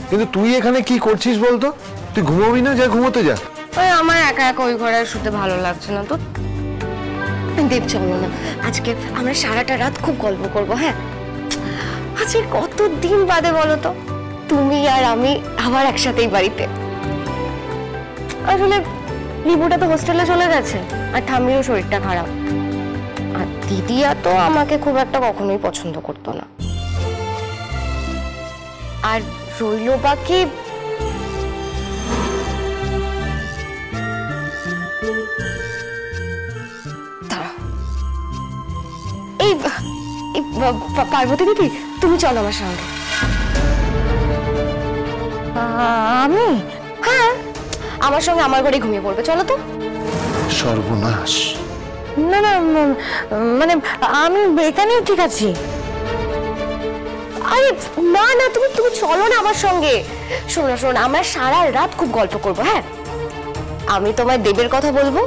কিন্তু তুই এখানে কি করছিস বলতো? তুই ঘুমোবি না? যা ঘুমোতে যা। আমার একা একা ওই ঘরে শুতে ভালো লাগছে না তো। দেব চলো না, আজকে আমরা সারাটা রাত খুব গল্প করবো। হ্যাঁ, আজকে কতদিন বাদে বলো তো তুমি আর আমি আবার একসাথেই বাড়িতে। আসলে লিবুটা তো হোস্টেলে চলে গেছে, আর ঠাম্মিরও শরীরটা খারাপ, আর দিদিয়া তো আমাকে খুব একটা কখনোই পছন্দ করতো না। আর রইল বাকি পার্বতী দিদি, তুমি চলো আমার সঙ্গে। আমি? হ্যাঁ, আমার সঙ্গে আমার ঘরে ঘুমিয়ে পড়বে, চলো তো। সর্বনাশ! না না, মানে আমি এখানেই ঠিক আছি। আরে না না, তুমি তুমি চলো না আমার সঙ্গে। শোনো শোনো, আমরা সারা রাত খুব গল্প করবো। হ্যাঁ, আমি তোমায় দেবের কথা বলবো,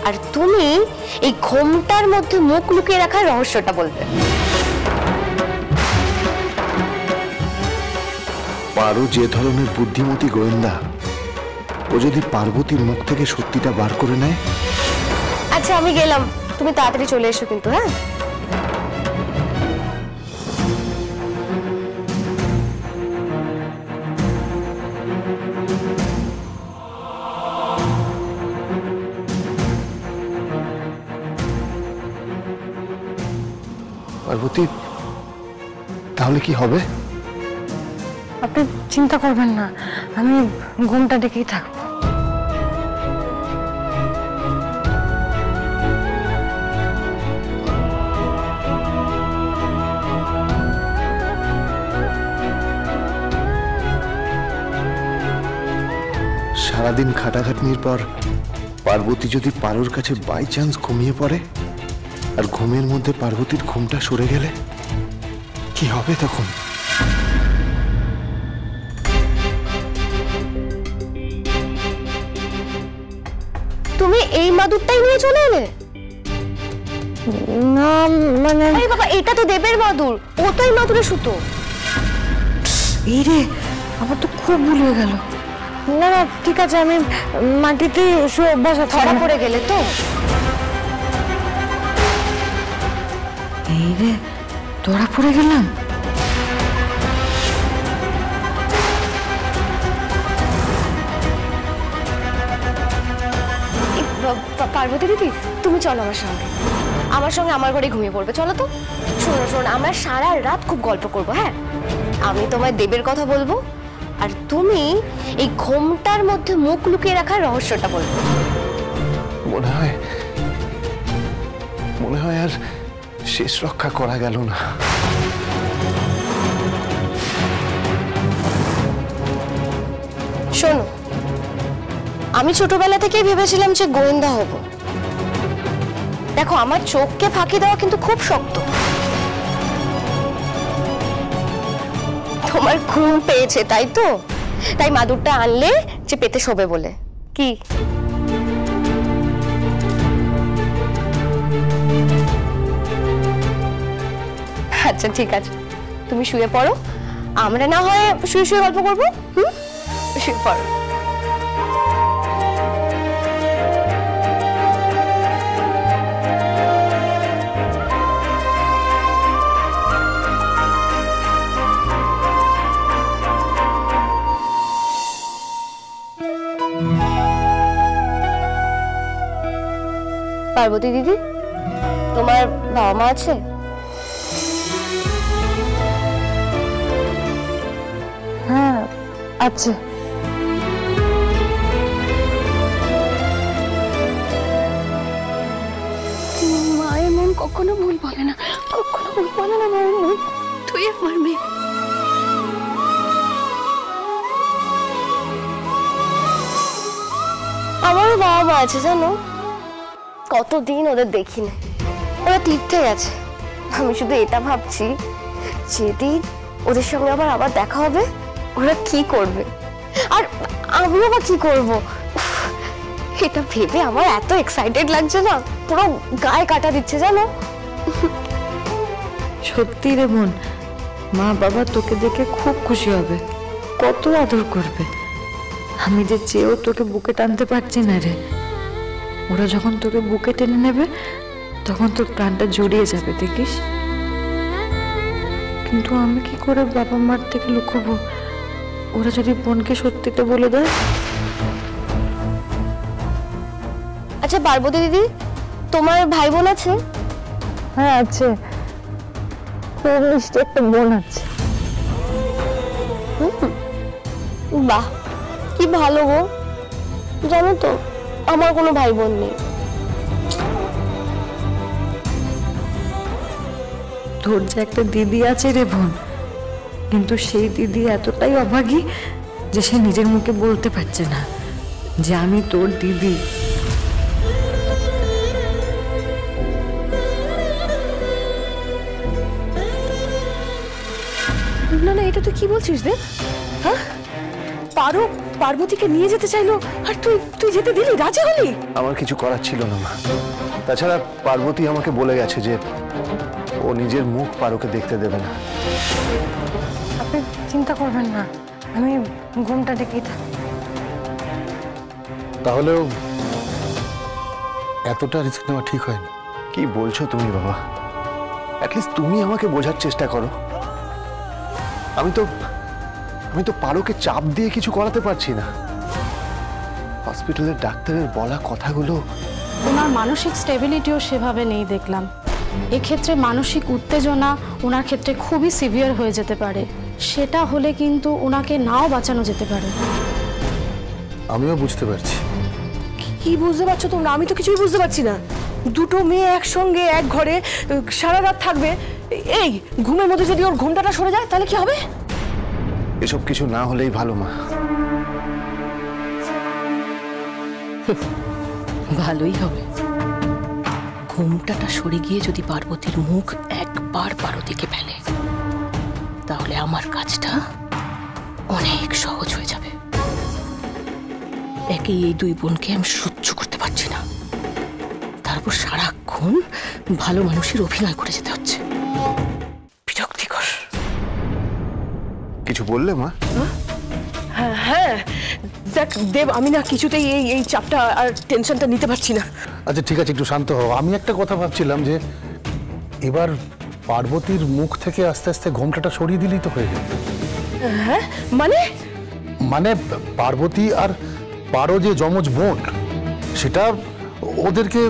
আর তুমি এই ঘোমটার মধ্যে মুখ লুকিয়ে রাখার রহস্যটা বলবে। পারো যে ধরনের বুদ্ধিমতী গোয়েন্দা, ও যদি পার্বতীর মুখ থেকে সত্যিটা বার করে নেয়। আচ্ছা আমি গেলাম, তুমি তাড়াতাড়ি চলে এসো কিন্তু। হ্যাঁ, পার্বতী, তাহলে কি হবে? আপনি চিন্তা করবেন না, আমি ঘুমটা ডেকেই থাকবো। সারাদিন খাটাখাটনির পর পার্বতী যদি পারোর কাছে বাই চান্স ঘুমিয়ে পড়ে, আর ঘুমের মধ্যে পার্বতীর ঘুমটা সরে গেলে কি হবে তখন? তুমি এই মাদুরটাই নিয়ে চলে এলে? না মানে বাবা, এটা তো দেবের মাদুর, ও তো এই মাদুরে শুতো। এই রে, আমার তো খুব ভুল হয়ে গেল। না না ঠিক আছে, আমি মাটিতে শুয়ে অভ্যাস আছে। ধরা পড়ে গেলে তো। এই রে, ধরা পড়ে গেলাম। পার্বতী দিদি, তুমি চলো আমার সঙ্গে। আমার সঙ্গে আমার ঘরে ঘুমিয়ে পড়বে, চলো তো। শোনো শোনো, আমরা সারা রাত খুব গল্প করবো। হ্যাঁ, আমি তোমায় দেবের কথা বলবো, আর তুমি এই ঘোমটার মধ্যে মুখ লুকিয়ে রাখার রহস্যটা বলবে। মনে হয় আর শেষ রক্ষা করা গেল না। শোনো, আমি ছোটবেলা থেকেই ভেবেছিলাম যে গোয়েন্দা হব। দেখো, আমার চোখকে ফাঁকি দেওয়া কিন্তু খুব শক্ত। তোমার ঘুম পেয়েছে তাই তো, তাই মাদুরটা আনলে যে পেতে শোবে বলে। কি আচ্ছা ঠিক আছে, তুমি শুয়ে পড়ো, আমরা না হয় শুয়ে শুয়ে গল্প করবো। শুয়ে পড়ো। পার্বতী দিদি, তোমার বাবা মা আছে? হ্যাঁ আছে। মায়ের মন কখনো ভুল বলে না, কখনো ভুল বলে না মায়ের মন। তুই আমার মেয়ে। আমারও বাবা মা আছে জানো, কতদিন ওদের দেখি না, ওরা তীর্থে গেছে। আমি শুধু এটা ভাবছি, যেদিন ওদের সঙ্গে আবার দেখা হবে ওরা কি করবে, আর আমিও বা কি করব। এটা ভেবে আমার এত এক্সাইটেড লাগছে না, পুরো গায়ে কাটা দিচ্ছে জানো। সত্যি রে মন, মা বাবা তোকে দেখে খুব খুশি হবে। কত আদর করবে। আমি যে চেয়েও তোকে বুকে টানতে পারছি না রে। ওরা যখন তোকে বুকে টেনে নেবে তখন তোর প্রাণটা জড়িয়ে যাবে, দেখিস। কিন্তু আমি কি করে বাবা মার থেকে লুকোবো? ওরা যদি বোনকে সত্যিটা বলে দেয়। আচ্ছা পার্বতী দিদি, তোমার ভাই বোন আছে? হ্যাঁ আছে, খুব মিষ্টি একটা বোন আছে। বাহ, কি ভালো গো। জানো তো আমার কোনো ভাই বোন নেই। তোর যে একটা দিদি আছে রে বোন, কিন্তু সেই দিদি এতটাই অভাগী যে সে নিজের মুখে বলতে পারছে না যে আমি তোর দিদি। না না, এটা তুই কি বলছিস রে? হ্যাঁ, পারো পার্বতীকে নিয়ে যেতে চাইলো আর তুই তুই যেতে দিলি, রাজি হলি? আমার কিছু করার ছিল না মা। তাছাড়া পার্বতী আমাকে বলে গেছে যে ও নিজের মুখ পারোকে দেখতে দেবে না। আপনি চিন্তা করবেন না, আমি ঘুমটা ডেকেই থাকি। তাহলেও এতটা রিস্ক নেওয়া ঠিক হয়নি। কি বলছো তুমি বাবা? অ্যাটলিস্ট তুমি আমাকে বোঝার চেষ্টা করো। আমি তো পারোকে চাপ দিয়ে কিছু করাতে পারছি না। হসপিটালের ডাক্তারের বলা কথাগুলো। ওনার মানসিক স্টেবিলিটিও সেভাবে নেই দেখলাম। এক্ষেত্রে মানসিক উত্তেজনা ওনার ক্ষেত্রে খুবই সিভিয়ার হয়ে যেতে পারে। সেটা হলে কিন্তু ওনাকে নাও বাঁচানো যেতে পারে। আমিও বুঝতে পারছি। কি বুঝতে পারছো তোমরা? আমি তো কিছুই বুঝতে পারছি না। দুটো মেয়ে একসঙ্গে এক ঘরে সারা রাত থাকবে, এই ঘুমের মধ্যে যদি ওর ঘুমটাটা সরে যায় তাহলে কি হবে? এসব কিছু না হলেই ভালো মা। ভালোই হবে। ঘুমটাটা সরে গিয়ে যদি পার্বতীর মুখ একবার পার্বতীকে ফেলে তাহলে আমার কাজটা অনেক সহজ হয়ে যাবে। একেই এই দুই বোনকে আমি সহ্য করতে পারছি না, তারপর সারাক্ষণ ভালো মানুষের অভিনয় করে যেতে হচ্ছে। বিরক্তিকর। কিছু বললে মা? হ্যাঁ হ্যাঁ, দেখ দেব, আমি না কিছুতেই এই চাপটা আর টেনশনটা নিতে পারছি না। আচ্ছা ঠিক আছে, একটু শান্ত হও। আমি একটা কথা ভাবছিলাম যে এবার পার্বতীর মুখ থেকে আস্তে আস্তে ঘোমটাটা সরিয়ে দিলেই তো হয়ে যাবে। হ্যাঁ মানে? মানে পার্বতী আর পারো যে যমজ বোন, সেটা ওদেরকে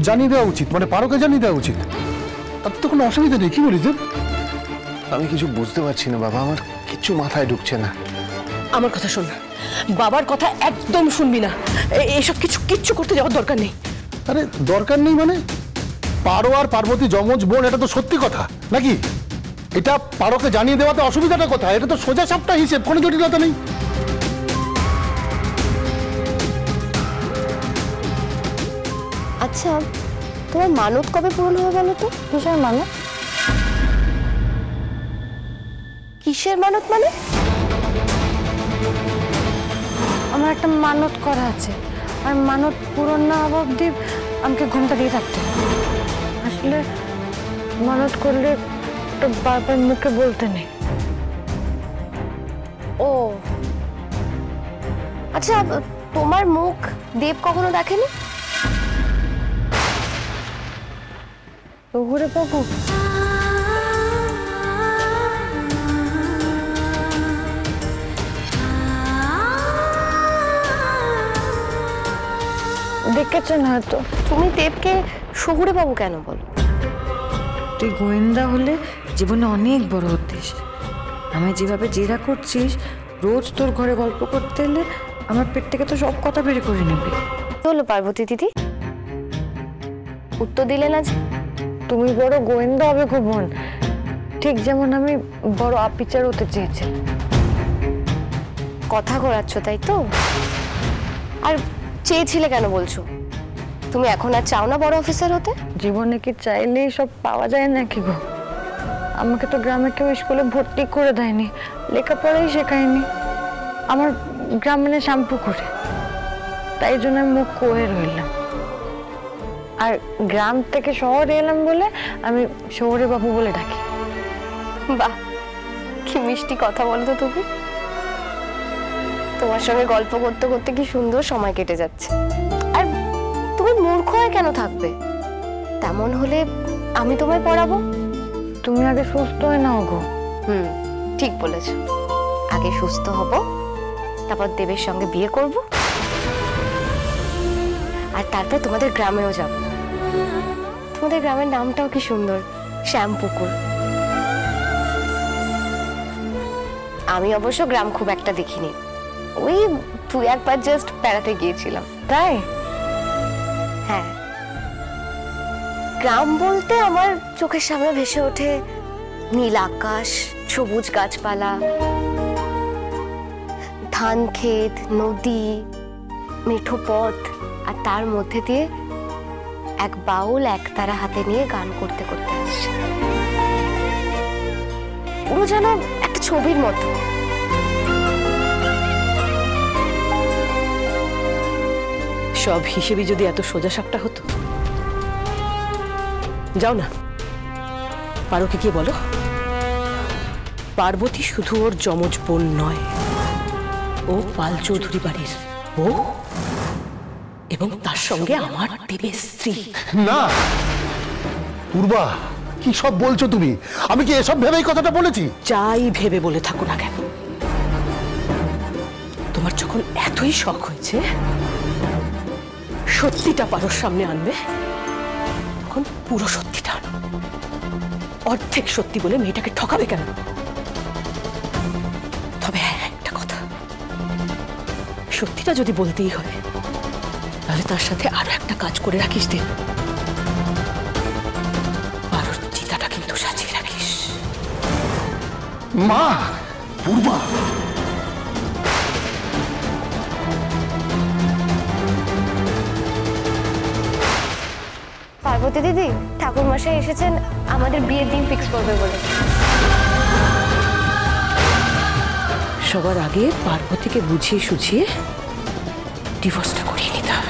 জানিয়ে দেওয়া উচিত, মানে পারোকে জানিয়ে দেওয়া উচিত। তাতে তো কোনো অসুবিধা নেই, কি বলিস দেব? আমি কিছু বুঝতে পারছি না বাবা, আমার কিছু মাথায় ঢুকছে না। আমার কথা শোন, বাবার কথা একদম শুনবি না। এসব কিচ্ছু করতে যাওয়ার দরকার নেই। আরে দরকার নেই মানে? পারো আর পার্বতী যমজ বোন, এটা তো সত্যি কথা নাকি? এটা পারোকে জানিয়ে দেওয়াতে অসুবিধাটা কোথায়? এটা তো সোজা সাপটা হিসেব, কোনো জটিলতা নেই। আচ্ছা তোমার মানত কবে পূরণ হবে বলো তো? কিসের মানত? কিসের মানত মানে? আমার একটা মানত করা আছে, আর মানত পূরণ না হওয়া অবধি আমাকে ঘুমটা দিয়ে থাকতে হবে। আসলে মানত করলে তো বারবার মুখে বলতে নেই। ও আচ্ছা, তোমার মুখ দেব কখনো দেখেনি? ঘুরে পাবো? দেখেছেন হয়তো। তুমি দেবকে শহুরে বাবু কেন বলো? তুই গোয়েন্দা হলে জীবনে অনেক বড় হতিস। আমি যেভাবে জেরা করছিস, রোজ তোর ঘরে গল্প করতে এলে আমার পেট থেকে তো সব কথা বের করে নেবে। কি হলো পার্বতী দিদি, উত্তর দিলে না যে? তুমি বড় গোয়েন্দা হবে গো বোন, ঠিক যেমন আমি বড় অফিসার হতে চেয়েছি। কথা ঘোরাচ্ছ তাই তো? আর চেয়েছিলে কেন বলছো? তুমি এখন আর চাও না বড় অফিসার হতে? জীবনে কি চাইলেই সব পাওয়া যায় নাকি গো? আমাকে তো গ্রামে কেউ স্কুলে ভর্তি করে দেয়নি, লেখাপড়াই শেখায়নি। আমার গ্রাম মানে শ্যাম্পু করে, তাই জন্য আমি মুখ কোয়ে রইলাম। আর গ্রাম থেকে শহরে এলাম বলে আমি শহরে বাবু বলে ডাকি। বাহ, কি মিষ্টি কথা বলো তো তুমি। তোমার সঙ্গে গল্প করতে করতে কি সুন্দর সময় কেটে যাচ্ছে। আর তুমি মূর্খ হয়ে কেন থাকবে? তেমন হলে আমি তোমায় পড়াবো। তুমি আগে সুস্থ হয়ে নাও গো। ঠিক বলেছ, আগে সুস্থ হব, তারপর দেবের সঙ্গে বিয়ে করব, আর তারপর তোমাদের গ্রামেও যাব। তোমাদের গ্রামের নামটাও কি সুন্দর, শ্যামপুকুর। আমি অবশ্য গ্রাম খুব একটা দেখিনি, ওই 2-1 বার জাস্ট বেড়াতে গিয়েছিলাম। তাই? হ্যাঁ, গ্রাম বলতে আমার চোখের সামনে ভেসে ওঠে নীল আকাশ, সবুজ গাছপালা, ধান ক্ষেত, নদী, মেঠো পথ, আর তার মধ্যে দিয়ে এক বাউল একতারা হাতে নিয়ে গান করতে করতে আসছে। পুরো যেন একটা ছবির মতো। সব হিসেবে যদি এত সোজা সাপটা হতো। যাও না, পারোকে গিয়ে বলো পার্বতী শুধু ওর যমজ বোন নয়, ও পাল চৌধুরী বাড়ির বউ এবং তার সঙ্গে আমার দেবের স্ত্রী। না পূর্বা, কি সব বলছো তুমি? আমি কি এসব ভেবেই কথাটা বলেছি? যাই ভেবে বলে থাকো না কেন, তোমার যখন এতই শখ হয়েছে সত্যিটা পারোর সামনে আনবে, তখন পুরো সত্যিটা আনো। অর্ধেক সত্যি বলে মেয়েটাকে ঠকাবে কেন? তবে হ্যাঁ, একটা কথা, সত্যিটা যদি বলতেই হয় তাহলে তার সাথে আরো একটা কাজ করে রাখিস। দেব, পারোর চিতাটা কিন্তু সাজিয়ে রাখিস। মা, পূর্বা, পার্বতী দিদি, ঠাকুর মশাই এসেছেন আমাদের বিয়ের দিন ফিক্স করবে বলে। সবার আগে পার্বতীকে বুঝিয়ে সুঝিয়ে ডিভোর্সটা করিয়ে নিতে হবে।